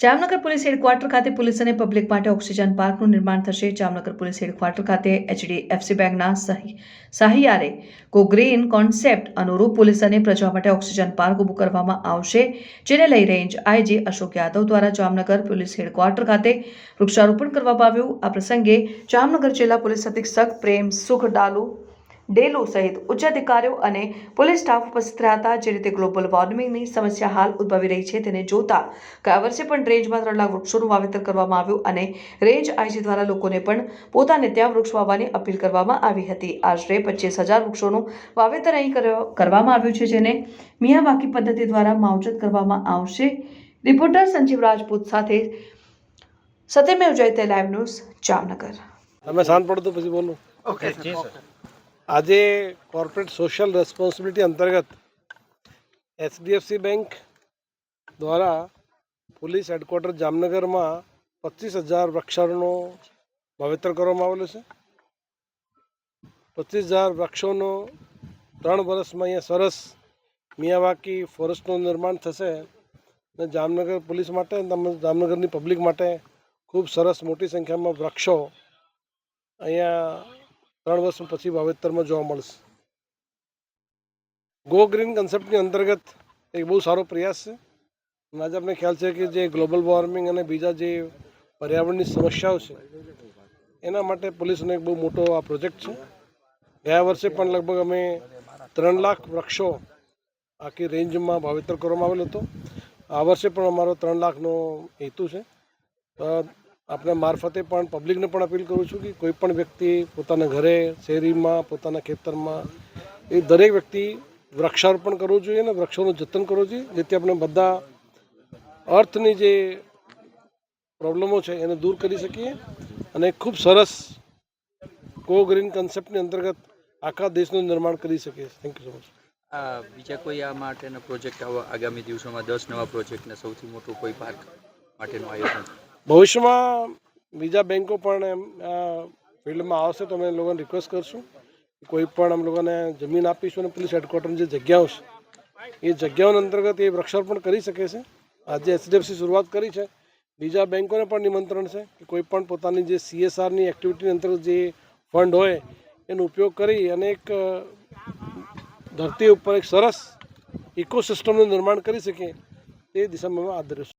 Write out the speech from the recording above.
Jamnagar police headquarter ખાતે police અને public માટે ઓક્સિજન પાર્કનું નિર્માણ થશે। જામનગર પોલીસ હેડક્વાર્ટર ખાતે HDFC બેંકના સહિયારે ગો ગ્રીન કોન્સેપ્ટ અનુરૂપ પોલીસ અને પ્રજા માટે ઓક્સિજન પાર્ક ઊભું કરવામાં આવશે, જેને લઈ રેન્જ IG અશોક યાદવ દ્વારા જામનગર પોલીસ હેડક્વાર્ટર ખાતે વૃક્ષારોપણ કરવામાં આવ્યું। આ પ્રસંગે જામનગર જિલ્લા પોલીસ અધિક્ષક પ્રેમ સુખ ડેલુ સહિત ઉચ્ચ અધિકારીઓ અને પોલીસ સ્ટાફ ઉપસ્થિત રહ્યા હતા। જે રીતે ગ્લોબલ વોર્મિંગની સમસ્યા હાલ ઉદ્ભવી રહી છે તેને જોતા ગયા વર્ષે પણ રેન્જમાં 3 લાખ વૃક્ષોનું વાવેતર કરવામાં આવ્યું અને રેન્જ IG દ્વારા લોકોને પણ પોતાને ત્યાં વૃક્ષ વાવવાની અપીલ કરવામાં આવી હતી। આશરે 25,000 વૃક્ષોનું વાવેતર અહીં કરવામાં આવ્યું છે, જેને મિયાવાકી પદ્ધતિ દ્વારા માવજત કરવામાં આવશે। રિપોર્ટર સંજીવ રાજપૂત સાથે સત્યમેવ જયતે, લાઈવ ન્યૂઝ, જામનગર। તમે શાંત પડો તો પછી બોલો। ઓકે જી સર। આજે કોર્પોરેટ સોશિયલ રેસ્પોન્સિબિલિટી અંતર્ગત HDFC બેંક દ્વારા પોલીસ હેડક્વાર્ટર જામનગરમાં 25,000 વૃક્ષારોનું વાવેતર કરવામાં આવેલું છે। 25,000 વૃક્ષોનો 3 વર્ષમાં અહીંયા સરસ મિયાવાકી ફોરેસ્ટનું નિર્માણ થશે અને જામનગર પોલીસ માટે જામનગરની પબ્લિક માટે ખૂબ સરસ મોટી સંખ્યામાં વૃક્ષો અહીંયા 3 વર્ષ પછી વાવેતરમાં જોવા મળશે। ગો ગ્રીન કન્સેપ્ટની અંતર્ગત એક બહુ સારો પ્રયાસ છે। આજે આપણે ખ્યાલ છે કે જે ગ્લોબલ વોર્મિંગ અને બીજા જે પર્યાવરણની સમસ્યાઓ છે એના માટે પોલીસનો એક બહુ મોટો આ પ્રોજેક્ટ છે। ગયા વર્ષે પણ લગભગ અમે 3 લાખ વૃક્ષો આખી રેન્જમાં વાવેતર કરવામાં આવેલો હતો। આ વર્ષે પણ અમારો 3 લાખનો હેતુ છે। આપણે મારફતે પણ પબ્લિકને પણ અપીલ કરું છું કે કોઈ પણ વ્યક્તિ પોતાના ઘરે, શેરીમાં, પોતાના ખેતરમાં એ દરેક વ્યક્તિ વૃક્ષારોપણ કરવું જોઈએ અને વૃક્ષોનું જતન કરવું જોઈએ, જેથી આપણે બધા અર્થની જે પ્રોબ્લેમો છે એને દૂર કરી શકીએ અને ખૂબ સરસ ગો ગ્રીન કન્સેપ્ટની અંતર્ગત આખા દેશનું નિર્માણ કરી શકીએ। Thank you so much. બીજા કોઈ આ માટેના પ્રોજેક્ટ આગામી દિવસોમાં 10 નવા પ્રોજેક્ટને સૌથી મોટું કોઈ પાર્ક માટેનું આયોજન ભવિષ્યમાં બીજા બેંકો પણ આ ફિલ્ડમાં આવશે તો અમે લોકોને રિક્વેસ્ટ કરશું કોઈ પણ અમે લોકોને જમીન આપીશું અને પોલીસ હેડક્વાર્ટરની જે જગ્યાઓ છે એ જગ્યાઓના અંતર્ગત એ વૃક્ષારોપણ કરી શકે છે। આજે HDFC શરૂઆત કરી છે, બીજા બેંકોને પણ નિમંત્રણ છે કે કોઈ પણ પોતાની જે CSRની એક્ટિવિટી અંતર્ગત જે ફંડ હોય એનો ઉપયોગ કરી અને એક ધરતી ઉપર એક સરસ ઇકોસિસ્ટમનું નિર્માણ કરી શકે તે દિશામાં આદર્શ